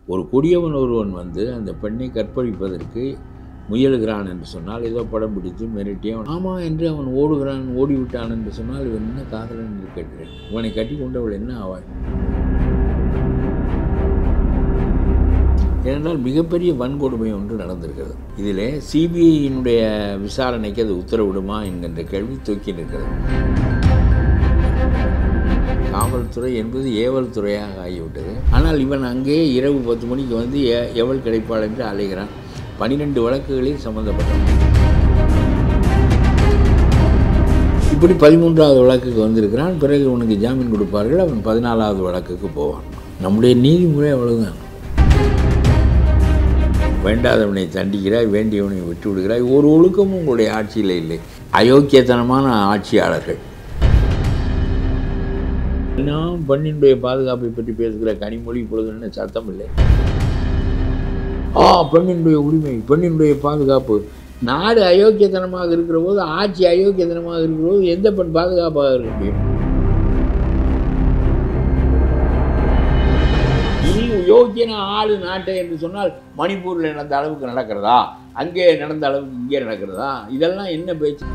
ஒரு கொடியவன் ஒருவன் வந்து அந்த பெண்ணை கற்பழிப்பதற்கு முயலுகிறான் என்று சொன்னால் ஏதோ படம் பிடித்து மிரட்டி ஆமாம் என்று அவன் ஓடுகிறான், ஓடிவிட்டான் என்று சொன்னால் இவன் என்ன காதலன் என்று கேட்கிறேன். இவனை கட்டி கொண்டவள் என்ன ஆவாள்? ஏனென்றால் மிகப்பெரிய வன்கொடுமை ஒன்று நடந்திருக்கிறது. இதிலே சிபிஐயினுடைய விசாரணைக்கு அது உத்தரவிடுமா என்கின்ற கேள்வி தூக்கி நிற்கிறது. காவல்துறை என்பது ஏவல் துறையாக ஆகிவிட்டது. ஆனால் இவன் அங்கே இரவு 10 மணிக்கு வந்து எவள் கிடைப்பாள் என்று அலைகிறான். 12 வழக்குகளில் சம்பந்தப்பட்டான். இப்படி 13வது வழக்குக்கு வந்திருக்கிறான். பிறகு உனக்கு ஜாமீன் கொடுப்பார்கள். அவன் 14வது வழக்குக்கு போவான். நம்முடைய நீதிமுறை அவ்வளவுதான். வேண்டாதவனை தண்டிக்கிறாய், வேண்டியவனை விட்டு விடுகிறாய். ஒரு ஒழுக்கமும் உங்களுடைய ஆட்சியில் இல்லை. அயோக்கியத்தனமான ஆட்சியாளர்கள். நாம் பெண்ணினுடைய பாதுகாப்பை பற்றி பேசுகிற கனிமொழி இப்பொழுது என்ன சத்தம் இல்லை. பெண்ணினுடைய உரிமை, பெண்ணினுடைய பாதுகாப்பு. நாடு அயோக்கியத்தனமாக இருக்கிற போது, ஆட்சி அயோக்கியத்தனமாக இருக்கிற போது எந்த பெண் பாதுகாப்பாக இருக்க முடியும்? இனி யோக்கியன ஆளு நாட்டை என்று சொன்னால் மணிப்பூரில் நடந்த அளவுக்கு நடக்கிறதா, அங்கே நடந்த அளவுக்கு இங்கே நடக்கிறதா? இதெல்லாம் என்ன பேச்சு?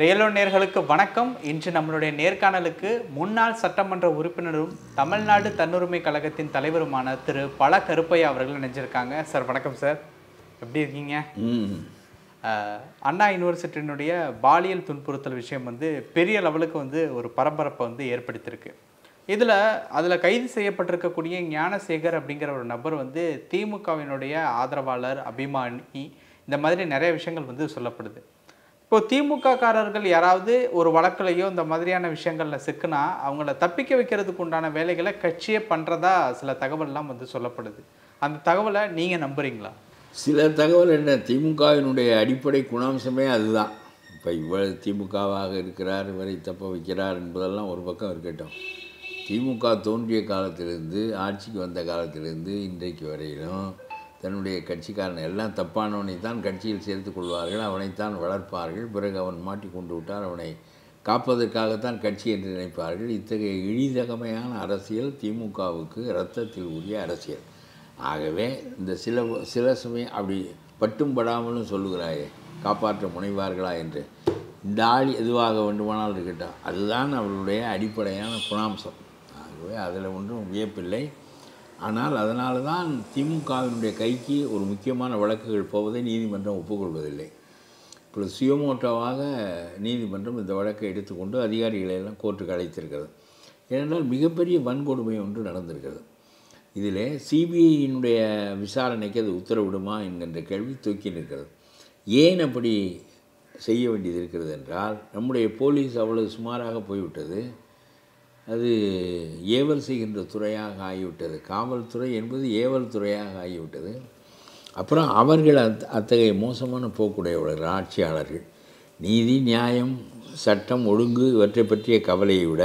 ரியலோ நேயர்களுக்கு வணக்கம். இன்று நம்மளுடைய நேர்காணலுக்கு முன்னாள் சட்டமன்ற உறுப்பினரும் தமிழ்நாடு தன்னுரிமை கழகத்தின் தலைவருமான திரு பல கருப்பையா அவர்கள் நினைச்சிருக்காங்க. சார் வணக்கம் சார், எப்படி இருக்கீங்க? அண்ணா யூனிவர்சிட்டியினுடைய பாலியல் துன்புறுத்தல் விஷயம் வந்து பெரிய லெவலுக்கு வந்து ஒரு பரபரப்பை வந்து ஏற்படுத்தியிருக்கு. அதில் கைது செய்யப்பட்டிருக்கக்கூடிய ஞானசேகர் அப்படிங்கிற ஒரு நபர் வந்து திமுகவினுடைய ஆதரவாளர், அபிமானி, இந்த மாதிரி நிறைய விஷயங்கள் வந்து சொல்லப்படுது. இப்போ திமுக காரர்கள் யாராவது ஒரு வழக்கிலையோ இந்த மாதிரியான விஷயங்களில் சிக்குனா அவங்கள தப்பிக்க வைக்கிறதுக்கு உண்டான வேலைகளை கட்சியே பண்ணுறதா சில தகவல்லாம் வந்து சொல்லப்படுது. அந்த தகவலை நீங்கள் நம்புறீங்களா? சில தகவல் என்ன, திமுகவினுடைய அடிப்படை குணாம்சமே அதுதான். இப்போ இவர் திமுகவாக இருக்கிறார், இவரை தப்ப வைக்கிறார் என்பதெல்லாம் ஒரு பக்கம் இருக்கட்டும். திமுக தோன்றிய காலத்திலிருந்து, ஆட்சிக்கு வந்த காலத்திலிருந்து இன்றைக்கு வரையிலும் தன்னுடைய கட்சிக்காரன் எல்லாம் தப்பானவனை தான் கட்சியில் சேர்த்து கொள்வார்கள், அவனைத்தான் வளர்ப்பார்கள். பிறகு அவன் மாட்டிக்கொண்டு விட்டால் அவனை காப்பதற்காகத்தான் கட்சி என்று நினைப்பார்கள். இத்தகைய இழிதகமையான அரசியல் திமுகவுக்கு இரத்தத்தில் உரிய அரசியல். ஆகவே இந்த சில சமயம் அப்படி பட்டும் படாமலும் சொல்லுகிறாயே, காப்பாற்ற முனைவார்களா என்று. இந்த ஆள் எதுவாக வேண்டுமானால் இருக்கட்டும், அதுதான் அவர்களுடைய அடிப்படையான குணாம்சம். ஆகவே அதில் ஒன்றும் வியப்பில்லை. ஆனால் அதனால தான் திமுகவினுடைய கைக்கு ஒரு முக்கியமான வழக்குகள் போவதை நீதிமன்றம் ஒப்புக்கொள்வதில்லை. இப்போ சுயமோட்டோவாக நீதிமன்றம் இந்த வழக்கை எடுத்துக்கொண்டு அதிகாரிகளை எல்லாம் கோர்ட்டுக்கு அழைத்திருக்கிறது. ஏனென்றால் மிகப்பெரிய வன்கொடுமை ஒன்று நடந்திருக்கிறது. இதில் சிபிஐயினுடைய விசாரணைக்கு அது உத்தரவிடுமா என்கின்ற கேள்வி தூக்கி நிற்கிறது. ஏன் அப்படி செய்ய வேண்டியது இருக்கிறது என்றால், நம்முடைய போலீஸ் அவ்வளவு சுமாராக போய்விட்டது. அது ஏவல் செய்கின்ற துறையாக ஆகிவிட்டது. காவல்துறை என்பது ஏவல் துறையாக ஆகிவிட்டது. அப்புறம் அவர்கள் அத்தகைய மோசமான போக்குடையவர்கள் ஆட்சியாளர்கள். நீதி, நியாயம், சட்டம், ஒழுங்கு இவற்றை பற்றிய கவலையை விட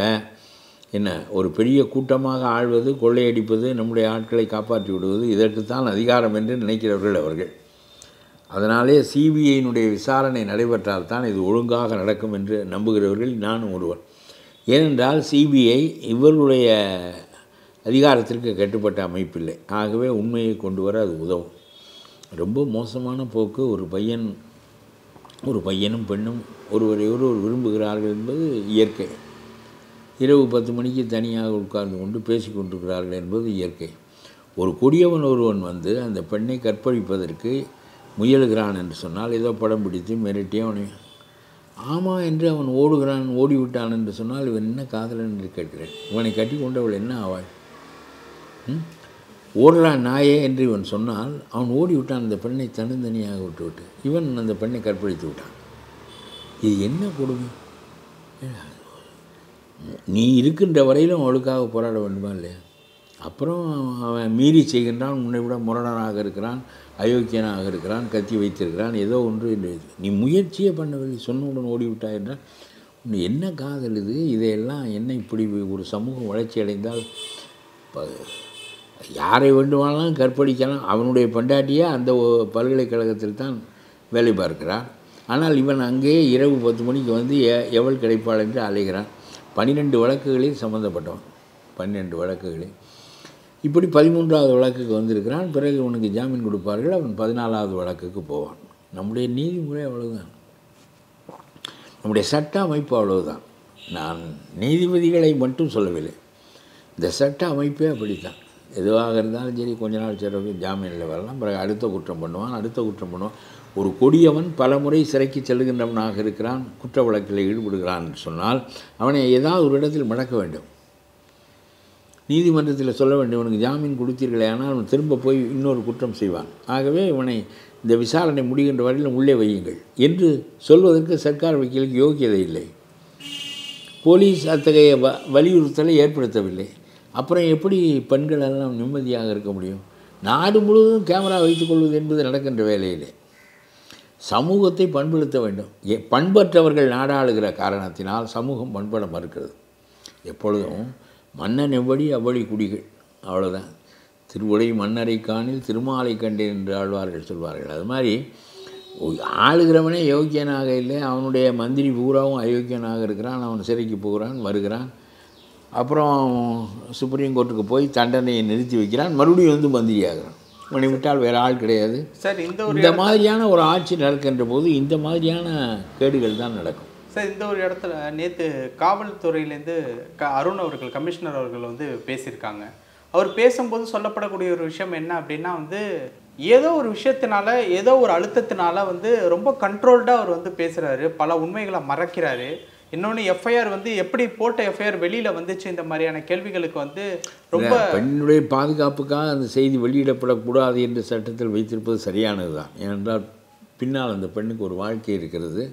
என்ன, ஒரு பெரிய கூட்டமாக ஆள்வது, கொள்ளையடிப்பது, நம்முடைய ஆட்களை காப்பாற்றி விடுவது, இதற்குத்தான் அதிகாரம் என்று நினைக்கிறவர்கள் அவர்கள். அதனாலே சிபிஐயினுடைய விசாரணை நடைபெற்றால் தான் இது ஒழுங்காக நடக்கும் என்று நம்புகிறவர்கள் நானும் ஒருவர். ஏனென்றால் சிபிஐ இவர்களுடைய அதிகாரத்திற்கு கட்டுப்பட்ட அமைப்பில்லை. ஆகவே உண்மையை கொண்டு வர அது உதவும். ரொம்ப மோசமான போக்கு. ஒரு பையனும் பெண்ணும் ஒருவரை ஒருவர் விரும்புகிறார்கள் என்பது இயற்கை. இரவு 10 மணிக்கு தனியாக உட்கார்ந்து கொண்டு பேசி கொண்டிருக்கிறார்கள் என்பது இயற்கை. ஒரு கொடியவன் ஒருவன் வந்து அந்த பெண்ணை கற்பழிப்பதற்கு முயலுகிறான் என்று சொன்னால் ஏதோ படம் பிடித்து மிரட்டி அவனை ஆமாம் என்று அவன் ஓடுகிறான், ஓடிவிட்டான் என்று சொன்னால் இவன் என்ன காதலன் என்று கேட்கிறேன். இவனை கட்டி கொண்டவள் என்ன ஆவாள்? ஓடுறான் நாயே என்று இவன் சொன்னால் அவன் ஓடிவிட்டான், அந்த பெண்ணை தனித்தனியாக விட்டுவிட்டு. இவன் அந்த பெண்ணை கற்பழித்து விட்டான். இது என்ன கொடுமை? நீ இருக்கின்ற வரையிலும் அவளுக்காக போராட வேண்டுமா இல்லையா? அப்புறம் அவன் மீறி செய்கின்றான், உன்னை விட முரணராக இருக்கிறான், அயோக்கியனாக இருக்கிறான், கத்தி வைத்திருக்கிறான், ஏதோ ஒன்று. நீ முயற்சியே பண்ணவில்லை, சொன்னவுடன் ஓடிவிட்டாய் என்றால் உன்னை என்ன காதல் இது? இதையெல்லாம் என்ன இப்படி ஒரு சமூகம் வளர்ச்சி அடைந்தால் யாரை வேண்டுமானாலும் கற்பழிக்கலாம். அவனுடைய பொண்டாட்டியே அந்த பல்கலைக்கழகத்தில் தான் வேலை பார்க்கிறான். ஆனால் இவன் அங்கேயே இரவு 10 மணிக்கு வந்து எவள் கிடைப்பாள் என்று அலைகிறான். 12 வழக்குகளில் சம்மந்தப்பட்டவன், 12 வழக்குகளில். இப்படி 13வது வழக்குக்கு வந்திருக்கிறான். பிறகு இவனுக்கு ஜாமீன் கொடுப்பார்கள். அவன் 14வது வழக்குக்கு போவான். நம்முடைய நீதிமுறை அவ்வளவுதான், நம்முடைய சட்ட அமைப்பு அவ்வளவுதான். நான் நீதிபதிகளை மட்டும் சொல்லவில்லை, இந்த சட்ட அமைப்பே அப்படித்தான். எதுவாக இருந்தாலும் சரி, கொஞ்ச நாள் சிறப்பு ஜாமீனில் வரலாம், பிறகு அடுத்த குற்றம் பண்ணுவான். ஒரு கொடியவன் பல முறை சிறைக்கு செல்கின்றவனாக இருக்கிறான், குற்ற வழக்கில் ஈடுபடுகிறான் என்று சொன்னால் அவனை ஏதாவது ஒரு இடத்தில் மடக்க வேண்டும், நீதிமன்றத்தில் சொல்ல வேண்டும், இவனுக்கு ஜாமீன் கொடுத்தீர்களே, ஆனால் அவன் திரும்ப போய் இன்னொரு குற்றம் செய்வான். ஆகவே இவனை இந்த விசாரணை முடிகின்ற வரையில் உள்ளே வையுங்கள் என்று சொல்வதற்கு சர்க்கார் வக்கீலுக்கு யோக்கியதை இல்லை. போலீஸ் அத்தகைய வலியுறுத்தலை ஏற்படுத்தவில்லை. அப்புறம் எப்படி பெண்கள் எல்லாம் நிம்மதியாக இருக்க முடியும்? நாடு முழுவதும் கேமரா வைத்துக்கொள்வது என்பது நடக்கின்ற வேலையிலே. சமூகத்தை பண்படுத்த வேண்டும். பண்பற்றவர்கள் நாடாளுகிற காரணத்தினால் சமூகம் பண்பட மறுக்கிறது. எப்பொழுதும் மன்னன் எவ்வளி அவ்வளி குடிகள், அவ்வளோதான். திருவுடை மன்னரை காணில் திருமாலை கண்டேன் என்று ஆழ்வார்கள் சொல்வார்கள். அது மாதிரி ஆளுகிறவனே யோக்கியனாக இல்லை, அவனுடைய மந்திரி பூராவும் அயோக்கியனாக இருக்கிறான். அவன் சிறைக்கு போகிறான், வருகிறான், அப்புறம் சுப்ரீம் கோர்ட்டுக்கு போய் தண்டனையை நிறுத்தி வைக்கிறான், மறுபடியும் வந்து மந்திரியாகிறான். இவனை விட்டால் வேறு ஆள் கிடையாது. சார், இந்த மாதிரியான ஒரு ஆட்சி நடக்கின்ற போது இந்த மாதிரியான கேடுகள் தான் நடக்கும். சார், இந்த ஒரு இடத்துல நேற்று காவல்துறையிலேருந்து அருண் அவர்கள், கமிஷனர் அவர்கள் வந்து பேசியிருக்காங்க. அவர் பேசும்போது சொல்லப்படக்கூடிய ஒரு விஷயம் என்ன அப்படின்னா வந்து, ஏதோ ஒரு விஷயத்தினால, ஏதோ ஒரு அழுத்தத்தினால வந்து ரொம்ப கண்ட்ரோல்டாக அவர் வந்து பேசுகிறாரு, பல உண்மைகளை மறைக்கிறாரு. இன்னொன்று எஃப்ஐஆர் வந்து எப்படி போட்ட எஃப்ஐஆர் வெளியில் வந்துச்சு, இந்த மாதிரியான கேள்விகளுக்கு வந்து ரொம்ப பெண்ணுடைய பாதுகாப்புக்காக அந்த செய்தி வெளியிடப்படக்கூடாது என்று சட்டத்தில் வைத்திருப்பது சரியானது தான். ஏனென்றால் பின்னால் அந்த பெண்ணுக்கு ஒரு வாழ்க்கை இருக்கிறது.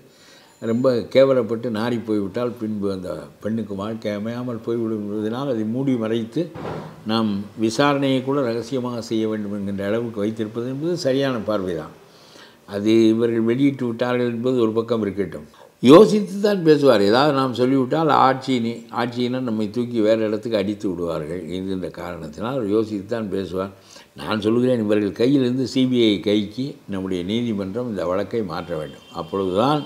ரொம்ப கேவலப்பட்டு நாரி போய்விட்டால் பின்பு அந்த பெண்ணுக்கு வாழ்க்கை அமையாமல் போய்விடுவதனால் அதை மூடி மறைத்து நாம் விசாரணையை கூட ரகசியமாக செய்ய வேண்டும் என்கின்ற அளவுக்கு வைத்திருப்பது என்பது சரியான பார்வை தான். அது இவர்கள் வெளியிட்டு விட்டார்கள் என்பது ஒரு பக்கம் இருக்கட்டும். யோசித்து தான் பேசுவார். ஏதாவது நாம் சொல்லிவிட்டால் ஆட்சியினர் நம்மை தூக்கி வேறு இடத்துக்கு அடித்து விடுவார்கள் என்கின்ற காரணத்தினால் அவர் யோசித்து தான் பேசுவார். நான் சொல்கிறேன், இவர்கள் கையிலிருந்து சிபிஐ கைக்கு நம்முடைய நீதிமன்றம் இந்த வழக்கை மாற்ற வேண்டும். அப்பொழுதுதான்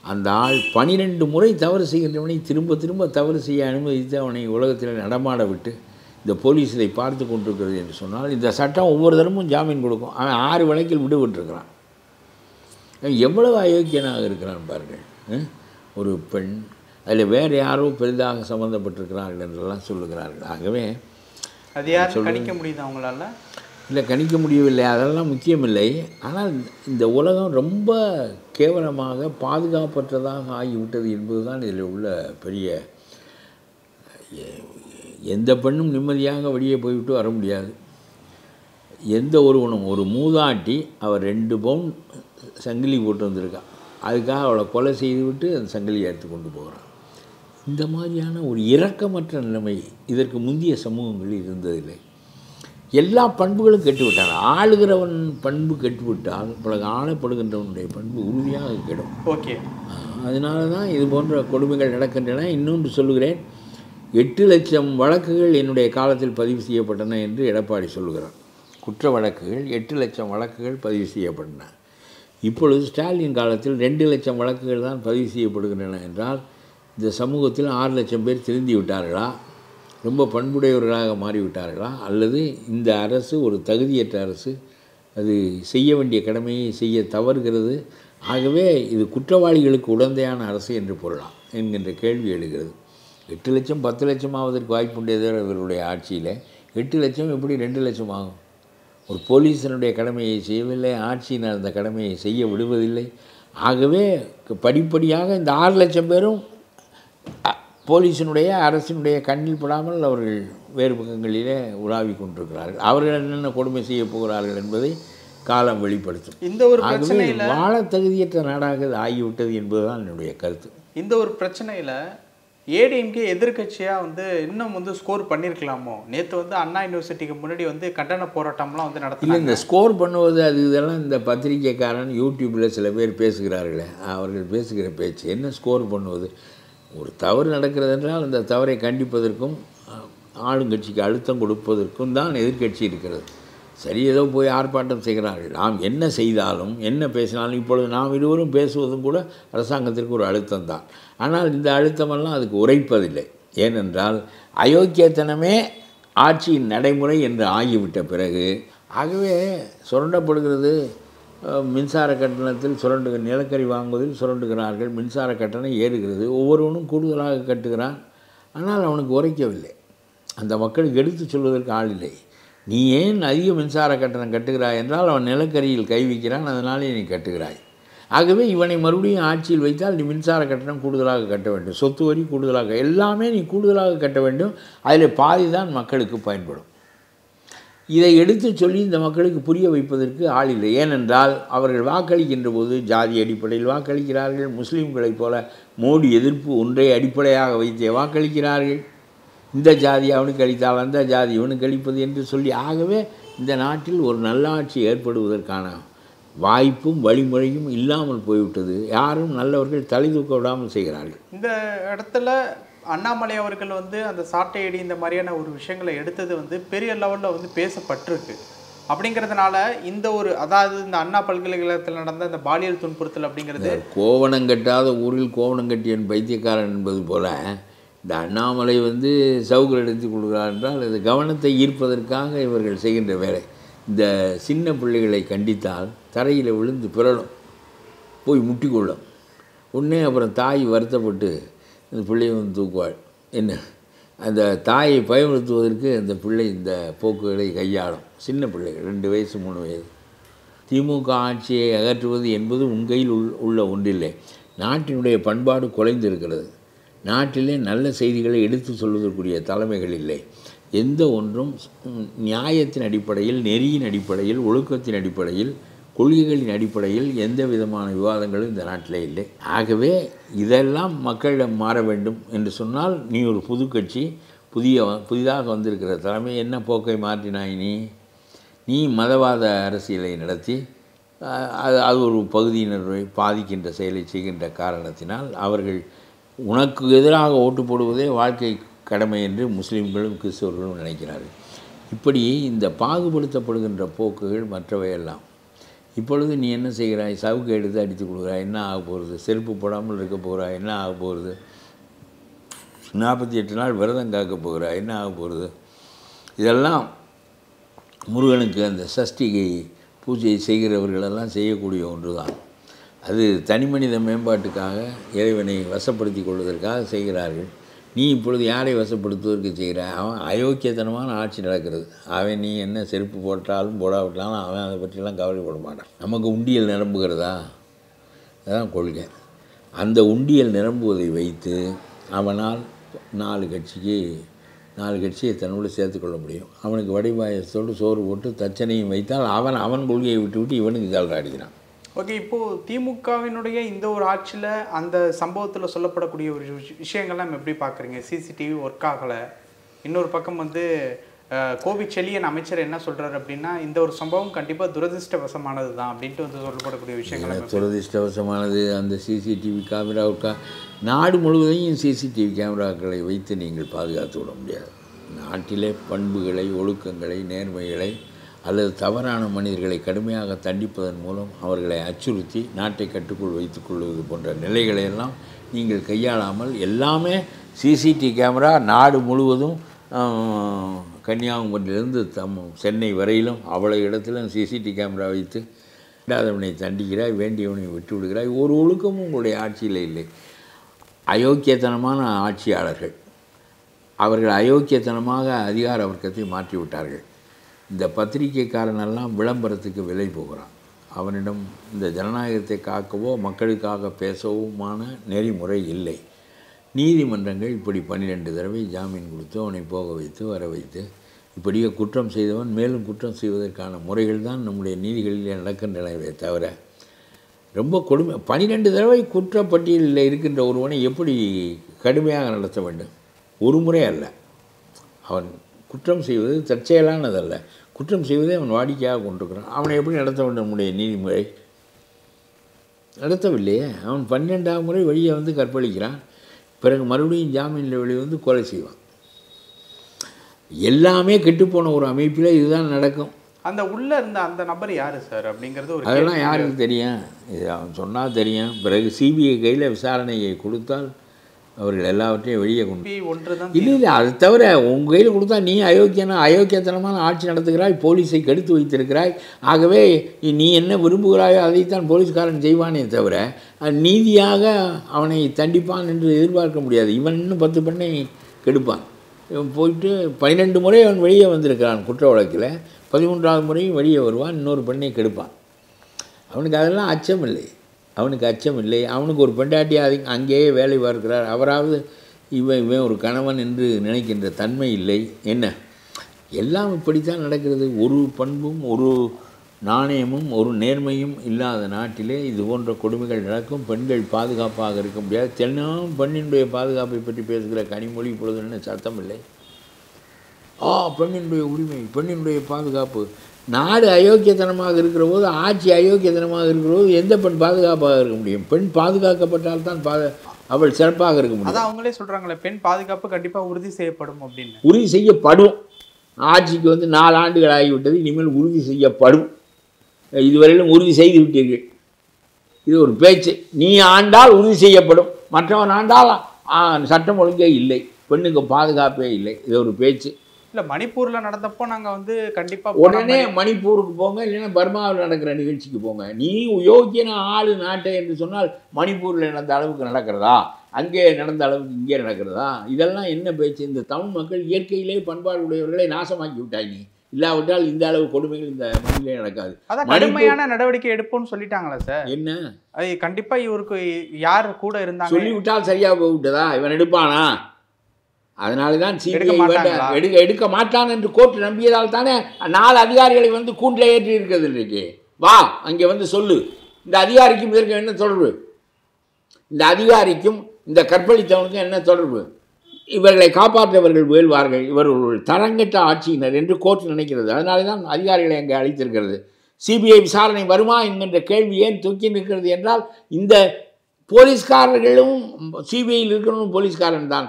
அந்த ஆள் 12 முறை தவறு செய்கின்றவனை திரும்ப திரும்ப தவறு செய்ய அனுமதித்து அவனை உலகத்தில் நடமாட விட்டு இந்த போலீஸ் இதை பார்த்து கொண்டிருக்கிறது என்று சொன்னால் இந்த சட்டம் ஒவ்வொரு தரமும் ஜாமீன் கொடுக்கும். அவன் 6 வழக்கில் விடுபட்டிருக்கிறான். எவ்வளவு அயோக்கியனாக இருக்கிறான் பாருங்கள். ஒரு பெண், அதில் வேறு யாரோ பெரிதாக சம்மந்தப்பட்டிருக்கிறார்கள் என்றெல்லாம் சொல்லுகிறார்கள். ஆகவே அது யாரும் கணிக்க முடியுது அவங்களால? இல்லை, கணிக்க முடியவில்லை, அதெல்லாம் முக்கியமில்லை. ஆனால் இந்த உலகம் ரொம்ப கேவலமாக பாதுகாப்பற்றதாக ஆகிவிட்டது என்பது தான் இதில் உள்ள பெரிய. எந்த பெண்ணும் நிம்மதியாக வெளியே போய்விட்டு வர முடியாது. எந்த ஒருவனும், ஒரு மூதாட்டி அவர் 2 பவுன் சங்கிலி போட்டு வந்திருக்கான், அதுக்காக அவளை கொலை செய்துவிட்டு அந்த சங்கிலியை எடுத்து கொண்டு போகிறான். இந்த மாதிரியான ஒரு இரக்கமற்ற நிலைமை இதற்கு முந்தைய சமூகங்களில் இருந்ததில்லை. எல்லா பண்புகளும் கெட்டுவிட்டான். ஆளுகிறவன் பண்பு கெட்டுவிட்டால் பிறகு ஆளப்படுகின்றவனுடைய பண்பு உறுதியாக கெடும். ஓகே, அதனால தான் இது போன்ற கொடுமைகள் நடக்கின்றன. இன்னொன்று சொல்லுகிறேன், 8 லட்சம் வழக்குகள் என்னுடைய காலத்தில் பதிவு செய்யப்பட்டன என்று எடப்பாடி சொல்லுகிறார். குற்ற வழக்குகள் 8 லட்சம் வழக்குகள் பதிவு செய்யப்பட்டன. இப்பொழுது ஸ்டாலின் காலத்தில் 2 லட்சம் வழக்குகள் தான் பதிவு செய்யப்படுகின்றன என்றால் இந்த சமூகத்தில் 6 லட்சம் பேர் திருந்தி விட்டார்களா, ரொம்ப பண்புடையவர்களாக மாறிவிட்டார்களா, அல்லது இந்த அரசு ஒரு தகுதியற்ற அரசு, அது செய்ய வேண்டிய கடமையை செய்ய தவறுகிறது, ஆகவே இது குற்றவாளிகளுக்கு உடந்தையான அரசு என்று பொருளாம் என்கின்ற கேள்வி எழுகிறது. 8 லட்சம் 10 லட்சம் ஆவதற்கு வாய்ப்புண்டதே இவருடைய ஆட்சியில். 8 லட்சம் எப்படி 2 லட்சம் ஆகும்? ஒரு போலீஸினுடைய கடமையை செய்யவில்லை, ஆட்சியினர் அந்த கடமையை செய்ய விடுவதில்லை. ஆகவே படிப்படியாக இந்த 6 லட்சம் பேரும் போலீஸினுடைய அரசினுடைய கண்ணில் படாமல் அவர்கள் வேறு பக்கங்களிலே உலாவி கொண்டிருக்கிறார்கள். அவர்கள் என்னென்ன கொடுமை செய்ய போகிறார்கள் என்பதை காலம் வெளிப்படுத்தும். இந்த ஒரு பிரச்சனையில் வாழ தகுதியற்ற நாடாக ஆகிவிட்டது என்பதுதான் என்னுடைய கருத்து. இந்த ஒரு பிரச்சனையில் ஏடிஎம்கே எதிர்கட்சியாக வந்து இன்னும் வந்து ஸ்கோர் பண்ணியிருக்கலாமோ? நேற்று வந்து அண்ணா யூனிவர்சிட்டிக்கு முன்னாடி வந்து கண்டன போராட்டம்லாம் வந்து நடத்தினாங்க. இந்த ஸ்கோர் பண்ணுவது அது இதெல்லாம் இந்த பத்திரிகைக்காரன் யூடியூப்பில் சில பேர் பேசுகிறார்களே, அவர்கள் பேசுகிற பேச்சு என்ன ஸ்கோர் பண்ணுவது? ஒரு தவறு நடக்கிறது என்றால் அந்த தவறை கண்டிப்பதற்கும் ஆளுங்கட்சிக்கு அழுத்தம் கொடுப்பதற்கும் தான் எதிர்க்கட்சி இருக்கிறது. சரி, ஏதோ போய் ஆர்ப்பாட்டம் செய்கிறார்கள். நாம் என்ன செய்தாலும் என்ன பேசினாலும் இப்பொழுது நாம் இருவரும் பேசுவதும் கூட அரசாங்கத்திற்கு ஒரு அழுத்தம் தான். ஆனால் இந்த அழுத்தமெல்லாம் அதுக்கு உரைப்பதில்லை. ஏனென்றால் அயோக்கியத்தனமே ஆட்சியின் நடைமுறை என்று ஆகிவிட்ட பிறகு, ஆகவே சுரண்டப்படுகிறது. மின்சார கட்டணத்தில் நிலக்கரி வாங்குவதில் சுரண்டுகிறார்கள். மின்சார கட்டணம் ஏறுகிறது. ஒவ்வொருவனும் கூடுதலாக கட்டுகிறான். ஆனால் அவனுக்கு உரைக்கவில்லை. அந்த மக்களுக்கு எடுத்து சொல்வதற்கு ஆள் இல்லை. நீ ஏன் அதிக மின்சார கட்டணம் கட்டுகிறாய் என்றால் அவன் நிலக்கரியில் கை வைக்கிறான், அதனாலே நீ கட்டுகிறாய். ஆகவே இவனை மறுபடியும் ஆட்சியில் வைத்தால் நீ மின்சார கட்டணம் கூடுதலாக கட்ட வேண்டும், சொத்து வரி கூடுதலாக, எல்லாமே நீ கூடுதலாக கட்ட வேண்டும். அதில் பாதி தான் மக்களுக்கு பயன்படும். இதை எடுத்து சொல்லி இந்த மக்களுக்கு புரிய வைப்பதற்கு ஆள் இல்லை. ஏனென்றால் அவர்கள் வாக்களிக்கின்ற போது ஜாதி அடிப்படையில் வாக்களிக்கிறார்கள். முஸ்லீம்களைப் போல மோடி எதிர்ப்பு ஒன்றை அடிப்படையாக வைத்தே வாக்களிக்கிறார்கள். இந்த ஜாதி அவனுக்கு அளித்தால் அந்த ஜாதி இவனுக்கு அளிப்பது என்று சொல்லி, ஆகவே இந்த நாட்டில் ஒரு நல்லாட்சி ஏற்படுவதற்கான வாய்ப்பும் வழிமுறையும் இல்லாமல் போய்விட்டது. யாரும் நல்லவர்கள் தலை தூக்க விடாமல் செய்கிறார்கள். இந்த இடத்துல அண்ணாமலை அவர்கள் வந்து அந்த சாட்டையடி இந்த மாதிரியான ஒரு விஷயங்களை எடுத்தது வந்து பெரிய லெவலில் வந்து பேசப்பட்டிருக்கு. அப்படிங்கிறதுனால இந்த ஒரு, அதாவது இந்த அண்ணா பல்கலைக்கழகத்தில் நடந்த இந்த பாலியல் துன்புறுத்தல் அப்படிங்கிறது, கோவணம் கட்டாத ஊரில் கோவணம் கட்டியன் பைத்தியக்காரன் என்பது போல இந்த அண்ணாமலை வந்து சவுக்கு எடுத்து கொடுக்குறார் என்றால் அது கவனத்தை ஈர்ப்பதற்காக இவர்கள் செய்கின்ற வேலை. இந்த சின்ன பிள்ளைகளை கண்டித்தால் தரையில் விழுந்து பிறடும், போய் முட்டிக்கொள்ளும். உடனே அப்புறம் தாய் வருத்தப்பட்டு இந்த பிள்ளையை வந்து தூக்குவாள். என்ன, அந்த தாயை பயமுறுத்துவதற்கு அந்த பிள்ளை இந்த போக்குகளை கையாளும். சின்ன பிள்ளைகள் 2 வயசு 3 வயது. திமுக ஆட்சியை அகற்றுவது என்பது உண்கையில் உள்ள ஒன்றில்லை. நாட்டினுடைய பண்பாடு குலைந்திருக்கிறது. நாட்டிலே நல்ல செய்திகளை எடுத்து சொல்வதற்குரிய தலைமைகள் இல்லை. எந்த ஒன்றும் நியாயத்தின் அடிப்படையில், நெறியின் அடிப்படையில், ஒழுக்கத்தின் அடிப்படையில், கொள்கைகளின் அடிப்படையில் எந்த விதமான விவாதங்களும் இந்த நாட்டிலே இல்லை. ஆகவே இதெல்லாம் மக்களிடம் மாற வேண்டும் என்று சொன்னால், நீ ஒரு புது கட்சி, புதிதாக வந்திருக்கிற தலைமை, என்ன போக்கை மாற்றினாய் நீ மதவாத அரசியலை நடத்தி அது ஒரு பகுதியினரை பாதிக்கின்ற செயலை செய்கின்ற காரணத்தினால் அவர்கள் உனக்கு எதிராக ஓட்டு போடுவதே வாழ்க்கை கடமை என்று முஸ்லீம்களும் கிறிஸ்தவர்களும் நினைக்கிறார்கள். இப்படி இந்த பாகுபடுத்தப்படுகின்ற போக்குகள் மற்றவையெல்லாம். இப்பொழுது நீ என்ன செய்கிறாய்? சவுக்கு எடுத்து அடித்து கொடுக்குறாய், என்ன ஆக போகிறது? செருப்பு போடாமல் இருக்க போகிறாய், என்ன ஆக போகிறது? 48 நாள் விரதம் காக்க போகிறாய், என்ன ஆக போகிறது? இதெல்லாம் முருகனுக்கு அந்த சஷ்டிகை பூஜை செய்கிறவர்களெல்லாம் செய்யக்கூடிய ஒன்று தான். அது தனிமனித மேம்பாட்டுக்காக, இறைவனை வசப்படுத்தி கொள்வதற்காக செய்கிறார்கள். நீ இப்பொழுது யாரை வசப்படுத்துவதற்கு செய்கிறாய்? அவன் அயோக்கியத்தனமான ஆட்சி நடக்கிறது. அவன் நீ என்ன செருப்பு போட்டாலும் போடாவிட்டாலும் அவன் அதை பற்றிலாம் கவலைப்பட மாட்டான். நமக்கு உண்டியல் நிரம்புகிறதா? அதுதான் கொள்கை. அந்த உண்டியல் நிரம்புவதை வைத்து அவனால் 4 கட்சியை தன்னோடு சேர்த்துக்கொள்ள முடியும். அவனுக்கு வடிவாயத்தோடு சோறு போட்டு தச்சனையும் வைத்தால் அவன் கொள்கையை விட்டு இவனுக்கு ஜால்ராடிக்கிறான். ஓகே, இப்போது திமுகவினுடைய இந்த ஒரு ஆட்சியில் அந்த சம்பவத்தில் சொல்லப்படக்கூடிய ஒரு விஷயங்கள்லாம் எப்படி பார்க்குறீங்க? சிசிடிவி ஒர்க் ஆகலை. இன்னொரு பக்கம் வந்து கோவிச்செழியன் அமைச்சர் என்ன சொல்கிறார் அப்படின்னா, இந்த ஒரு சம்பவம் கண்டிப்பாக துரதிருஷ்டவசமானது தான் அப்படின்ட்டு வந்து சொல்லப்படக்கூடிய விஷயங்கள். துரதிருஷ்டவசமானது அந்த சிசிடிவி கேமரா நாடு முழுவதையும் சிசிடிவி கேமராக்களை வைத்து நீங்கள் பாதுகாத்து விட முடியாது. நாட்டிலே பண்புகளை, ஒழுக்கங்களை, நேர்மைகளை அல்லது தவறான மனிதர்களை கடுமையாக தண்டிப்பதன் மூலம் அவர்களை அச்சுறுத்தி நாட்டை கட்டுக்குள் வைத்துக்கொள்வது போன்ற நிலைகளையெல்லாம் நீங்கள் கையாளாமல், எல்லாமே சிசிடிவி கேமரா நாடு முழுவதும், கன்னியாகுமரியிலிருந்து சென்னை வரையிலும் அவ்வளோ இடத்திலும் சிசிடிவி கேமரா வைத்து வேண்டாதவனை தண்டிக்கிறாய், வேண்டியவனை விட்டு விடுகிறாய். ஒரு ஒழுக்கமும் உங்களுடைய ஆட்சியில் இல்லை. அயோக்கியத்தனமான ஆட்சியாளர்கள். அவர்கள் அயோக்கியத்தனமாக அதிகார வர்க்கத்தை மாற்றிவிட்டார்கள். இந்த பத்திரிகைக்காரனெல்லாம் விளம்பரத்துக்கு விலை போகிறான். அவனிடம் இந்த ஜனநாயகத்தை காக்கவோ மக்களுக்காக பேசவுமான நெறிமுறை இல்லை. நீதிமன்றங்கள் இப்படி 12 தடவை ஜாமீன் கொடுத்து அவனை போக வைத்து வர வைத்து, இப்படியே குற்றம் செய்தவன் மேலும் குற்றம் செய்வதற்கான முறைகள் தான் நம்முடைய நீதிகளிலே நடக்கின்றனவே தவிர, ரொம்ப கொடுமை. 12 தடவை குற்றப்பட்டியலில் இருக்கின்ற ஒருவனை எப்படி கடுமையாக நடத்த வேண்டும்? ஒரு முறை அல்ல. அவன் குற்றம் செய்வது தற்செயலானதல்ல. குற்றம் செய்வதை அவன் வாடிக்கையாக கொண்டிருக்கிறான். அவனை எப்படி நடத்த வேண்டும்? நம்முடைய நீதிமுறை நடத்தவில்லையே. அவன் 12ஆம் முறை வெளியே வந்து கற்பழிக்கிறான். பிறகு மறுபடியும் ஜாமீனில் வெளியே வந்து கொலை செய்வான். எல்லாமே கெட்டுப்போன ஒரு அமைப்பில் இதுதான் நடக்கும். அந்த உள்ள இருந்த அந்த நபர் யாரு சார் அப்படிங்கிறது ஒரு அதெல்லாம் யாருக்கு தெரியும்? இது அவன் சொன்னால் தெரியும். பிறகு சிபிஐ கையில் விசாரணையை கொடுத்தால் அவர்கள் எல்லாவற்றையும் வெளியே கொண்டு ஒன்றுதான். இல்லை அது தவிர உங்கள் கையில் கொடுத்தா நீ அயோக்கியத்தனமான ஆட்சி நடத்துகிறாய், போலீஸை கெடுத்து வைத்திருக்கிறாய். ஆகவே நீ என்ன விரும்புகிறாயோ அதைத்தான் போலீஸ்காரன் செய்வானே தவிர நீதியாக அவனை தண்டிப்பான் என்று எதிர்பார்க்க முடியாது. இவன் இன்னும் 10 பெண்ணை கெடுப்பான். இவன் போயிட்டு 12 முறை அவன் வெளியே வந்திருக்கிறான் குற்ற வழக்கில். 13ஆவது முறையும் வெளியே வருவான், இன்னொரு பெண்ணை கெடுப்பான். அவனுக்கு அதெல்லாம் அச்சம் இல்லை. அவனுக்கு ஒரு பெண்டாட்டி அங்கேயே வேலை பார்க்கிறார். அவராவது இவன் ஒரு கணவன் என்று நினைக்கின்ற தன்மை இல்லை. என்ன எல்லாம் இப்படித்தான் நடக்கிறது. ஒரு பண்பும் ஒரு நாணயமும் ஒரு நேர்மையும் இல்லாத நாட்டிலே இது போன்ற கொடுமைகள் நடக்கும். பெண்கள் பாதுகாப்பாக இருக்க முடியாது. தினம் பெண்ணினுடைய பாதுகாப்பை பற்றி பேசுகிற கனிமொழி இப்பொழுது என்ன சத்தம் இல்லை? பெண்ணினுடைய உரிமை, பெண்ணினுடைய பாதுகாப்பு. நாடு அயோக்கியத்தனமாக இருக்கிற போது, ஆட்சி அயோக்கியத்தனமாக இருக்கிற போது எந்த பெண் பாதுகாப்பாக இருக்க முடியும்? பெண் பாதுகாக்கப்பட்டால் தான் அவள் சிறப்பாக இருக்க முடியும். அதான் அவங்களே சொல்கிறாங்களே, பெண் பாதுகாப்பு கண்டிப்பாக உறுதி செய்யப்படும் அப்படின்னு. உறுதி செய்யப்படும். ஆட்சிக்கு 4 ஆண்டுகள் ஆகிவிட்டது, இனிமேல் உறுதி செய்யப்படும். இதுவரையிலும் உறுதி செய்து விட்டீர்கள். இது ஒரு பேச்சு. நீ ஆண்டால் உறுதி செய்யப்படும், மற்றவன் ஆண்டால் சட்டம் ஒழுங்கே இல்லை, பெண்ணுக்கு பாதுகாப்பே இல்லை. இது ஒரு பேச்சு. இல்லை, மணிப்பூரில் நடந்தப்போ நாங்கள் கண்டிப்பாக உடனே மணிப்பூருக்கு போங்க, இல்லைன்னா பர்மாவில் நடக்கிற நிகழ்ச்சிக்கு போங்க. நீ யோக்கியன ஆளு நாட்டை என்று சொன்னால் மணிப்பூரில் நடந்த அளவுக்கு நடக்கிறதா? அங்கே நடந்த அளவுக்கு இங்கே நடக்கிறதா? இதெல்லாம் என்ன பேச்சு? இந்த தமிழ் மக்கள் இயற்கையிலே பண்பாடு உடையவர்களை நாசமாக்கி விட்டாய். நீ இல்லாவிட்டால் இந்த அளவு கொடுமைகள் இந்த மண்ணிலே நடக்காது. அதான் கடுமையான நடவடிக்கை எடுப்போம்னு சொல்லிட்டாங்களா சார்? என்ன அது கண்டிப்பாக இவருக்கு யார் கூட இருந்தாங்க சொல்லிவிட்டால் சரியாக போய்விட்டதா? இவன் எடுப்பானா? அதனால தான் சிபிஐ எடுக்க மாட்டான் என்று கோர்ட் நம்பியதால் தானே 4 அதிகாரிகளை கூண்டில் ஏற்றி இருக்கிறது. இன்றைக்கு வா அங்கே சொல்லு. இந்த அதிகாரிக்கும் இதற்கு என்ன தொடர்பு? இந்த அதிகாரிக்கும் இந்த கற்பழித்தவனுக்கும் என்ன தொடர்பு? இவர்களை காப்பாற்றவர்கள் முயல்வார்கள், இவர் ஒரு தரங்கட்ட ஆட்சியினர் என்று கோர்ட் நினைக்கிறது. அதனால தான் அதிகாரிகளை அங்கே அழைத்திருக்கிறது. சிபிஐ விசாரணை வருமா என்கின்ற கேள்வி ஏன் தூக்கி நிற்கிறது என்றால், இந்த போலீஸ்காரர்களும் சிபிஐயில் இருக்கிறவங்க போலீஸ்காரன் தான்.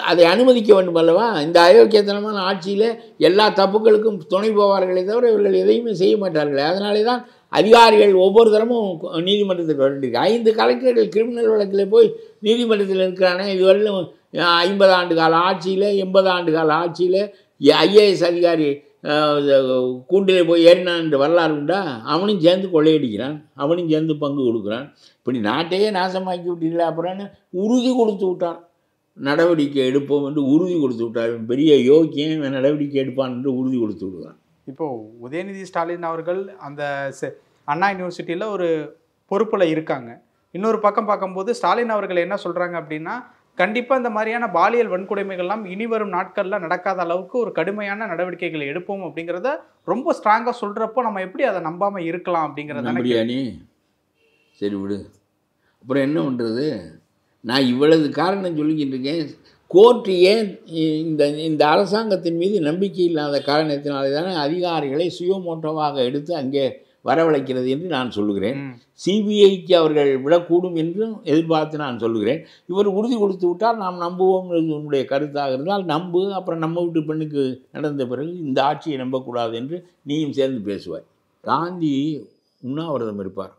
அதை அனுமதிக்க வேண்டும் அல்லவா? இந்த அயோக்கியத்தனமான ஆட்சியில் எல்லா தப்புகளுக்கும் துணை போவார்களே தவிர இவர்கள் எதையுமே செய்ய மாட்டார்கள். அதனாலே தான் அதிகாரிகள் ஒவ்வொரு தரமும் நீதிமன்றத்துக்கு வேண்டியிருக்கு. 5 கலெக்டர்கள் கிரிமினல் வழக்கில் போய் நீதிமன்றத்தில் இருக்கிறானே. இதுவரையிலும் 50 ஆண்டு கால ஆட்சியில், 80 ஆண்டு கால ஆட்சியில் ஐஏஎஸ் அதிகாரி கூண்டிலே போய் ஏறினான் என்று வரலாறு உண்டா? அவனும் சேர்ந்து கொள்ளையடிக்கிறான், அவனும் சேர்ந்து பங்கு கொடுக்குறான். இப்படி நாட்டையே நாசமாக்கி விட்டீங்களா? அப்புறம் உறுதி கொடுத்து விட்டான், நடவடிக்கை எடுப்போம் என்று உறுதி கொடுத்து விட்டார். பெரிய யோக்கியம் நடவடிக்கை எடுப்பான் என்று உறுதி கொடுத்து விடுவான். இப்போது உதயநிதி ஸ்டாலின் அவர்கள் அந்த அண்ணா யூனிவர்சிட்டியில் ஒரு பொறுப்பில் இருக்காங்க. இன்னொரு பக்கம் பார்க்கும்போது ஸ்டாலின் அவர்கள் என்ன சொல்கிறாங்க அப்படின்னா, கண்டிப்பாக இந்த மாதிரியான பாலியல் வன்கொடுமைகள்லாம் இனி வரும் நாட்களில் நடக்காத அளவுக்கு ஒரு கடுமையான நடவடிக்கைகளை எடுப்போம் அப்படிங்கிறத ரொம்ப ஸ்ட்ராங்காக சொல்கிறப்போ நம்ம எப்படி அதை நம்பாமல் இருக்கலாம் அப்படிங்கிறத பிரியாணி. சரி விடு, அப்புறம் என்ன பண்ணுறது? நான் இவ்வளவு காரணம் சொல்லிக்கிட்டு இருக்கேன். கோர்ட்டு ஏன் இந்த அரசாங்கத்தின் மீது நம்பிக்கை இல்லாத காரணத்தினாலே தானே அதிகாரிகளை சுயமோட்டோவாக எடுத்து அங்கே வரவழைக்கிறது என்று நான் சொல்லுகிறேன். சிபிஐக்கு அவர்கள் விடக்கூடும் என்றும் எதிர்பார்த்து நான் சொல்லுகிறேன். இவர் உறுதி கொடுத்து விட்டால் நாம் நம்புவோம் உன்னுடைய கருத்தாக இருந்தால் நம்பு. அப்புறம் நம்ம வீட்டு பெண்ணுக்கு நடந்த பிறகு இந்த ஆட்சியை நம்பக்கூடாது என்று நீயும் சேர்ந்து பேசுவாய். காந்தி உண்ணாவிரதம் இருப்பார்,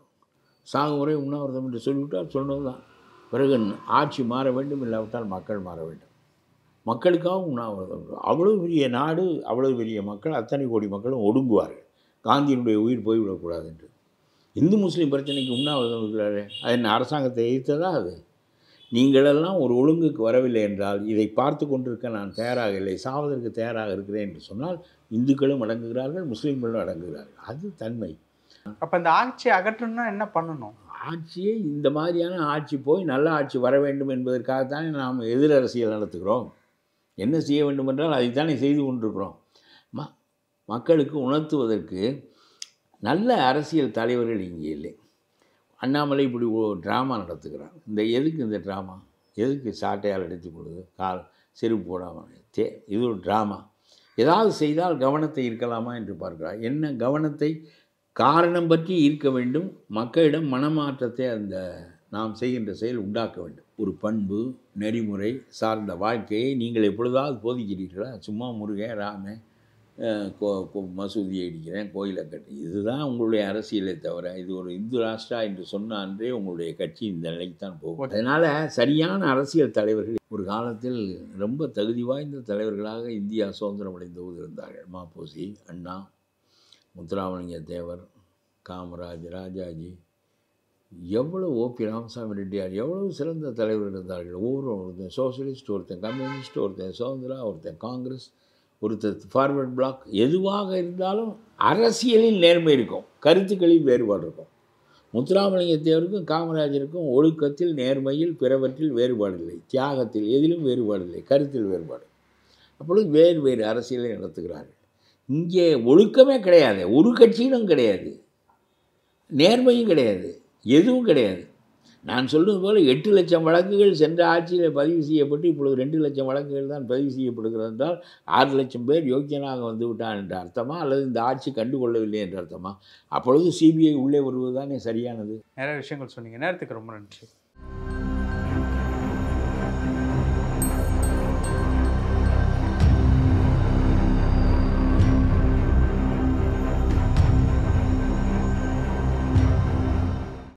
சாகுமுறை உண்ணாவிரதம் என்று சொல்லிவிட்டால் சொன்னது தான். பிறகு ஆட்சி மாற வேண்டும், இல்லாவிட்டால் மக்கள் மாற வேண்டும். மக்களுக்காக உண்ணாவிரதம். அவ்வளோ பெரிய நாடு, அவ்வளோ பெரிய மக்கள், அத்தனை கோடி மக்களும் ஒடுங்குவார்கள். காந்தியினுடைய உயிர் போய்விடக்கூடாது என்று இந்து முஸ்லீம் பிரச்சனைக்கு உண்ணாவிரதம் இருக்கிறாரு. அது என்ன அரசாங்கத்தை எதிர்த்ததா? அது நீங்களெல்லாம் ஒரு ஒழுங்குக்கு வரவில்லை என்றால் இதை பார்த்து கொண்டிருக்க நான் தயாராக இல்லை, சாவதற்கு தயாராக இருக்கிறேன் என்று சொன்னால் இந்துக்களும் அடங்குகிறார்கள், முஸ்லீம்களும் அடங்குகிறார்கள். அது தன்மை. அப்போ இந்த ஆட்சியை அகற்றணும்னா என்ன பண்ணணும்? ஆட்சியை இந்த மாதிரியான ஆட்சி போய் நல்ல ஆட்சி வர வேண்டும் என்பதற்காகத்தானே நாம் எதிர் அரசியல் நடத்துகிறோம். என்ன செய்ய வேண்டும் என்றால் அதைத்தானே செய்து கொண்டிருக்கிறோம். மக்களுக்கு உணர்த்துவதற்கு நல்ல அரசியல் தலைவர்கள் இங்கே இல்லை. அண்ணாமலை இப்படி ட்ராமா நடத்துகிறார். எதுக்கு இந்த ட்ராமா? எதுக்கு சாட்டையால் அடித்து கொடுது, செருப்பு போடாமல்? இது ஒரு ட்ராமா. ஏதாவது செய்தால் கவனத்தை ஈர்க்கலாமா என்று பார்க்கிறார். என்ன கவனத்தை? காரணம் பற்றி ஈர்க்க வேண்டும். மக்களிடம் மனமாற்றத்தை நாம் செய்கின்ற செயல் உண்டாக்க வேண்டும். ஒரு பண்பு நெறிமுறை சார்ந்த வாழ்க்கையை நீங்கள் எப்பொழுதாவது போதிக்கிறீர்களா? சும்மா முருகன் ராமன் மசூதியை இடிக்கிறேன், கோயிலை கட்டி, இதுதான் உங்களுடைய அரசியலை தவிர, இது ஒரு இந்து ராஷ்டிரா என்று சொன்ன அன்றே உங்களுடைய கட்சி இந்த நிலைக்கு தான் போகும். அதனால் சரியான அரசியல் தலைவர்கள் ஒரு காலத்தில் ரொம்ப தகுதி வாய்ந்த தலைவர்களாக இந்தியா சுதந்திரம் அடைந்த போது இருந்தார்கள். மாப்போசி, அண்ணா, முத்துராமலிங்க தேவர், காமராஜ், ராஜாஜி, எவ்வளோ ஓபி ராமசாமி ரெட்டியார், எவ்வளவு சிறந்த தலைவர்கள் இருந்தார்கள். ஒருத்தன் சோசியலிஸ்ட், ஒருத்தன் கம்யூனிஸ்ட், ஒருத்தன் சுதந்திரா, ஒருத்தன் காங்கிரஸ், ஒருத்தர் ஃபார்வர்ட் பிளாக். எதுவாக இருந்தாலும் அரசியலில் நேர்மை இருக்கும், கருத்துக்களில் வேறுபாடு இருக்கும். முத்துராமலிங்க தேவருக்கும் காமராஜருக்கும் ஒழுக்கத்தில், நேர்மையில், பிறவற்றில் வேறுபாடு இல்லை, தியாகத்தில் எதிலும் வேறுபாடு இல்லை, கருத்தில் வேறுபாடு. அப்பொழுது வேறு வேறு அரசியலை நடத்துகிறார்கள். இங்கே ஒழுக்கமே கிடையாது, ஒரு கட்சியிலும் கிடையாது, நேர்மையும் கிடையாது, எதுவும் கிடையாது. நான் சொல்வது போல் 8 லட்சம் வழக்குகள் சென்ற ஆட்சியில் பதிவு செய்யப்பட்டு இப்பொழுது 2 லட்சம் வழக்குகள் தான் பதிவு செய்யப்படுகிறது என்றால் 6 லட்சம் பேர் யோக்கியனாக வந்து விட்டான் என்ற அர்த்தமா, அல்லது இந்த ஆட்சி கண்டுகொள்ளவில்லை என்ற அர்த்தமா? அப்பொழுது சிபிஐ உள்ளே வருவது தானே சரியானது. நிறைய விஷயங்கள் சொன்னீங்க. நேரத்துக்கு ரொம்ப நன்றி.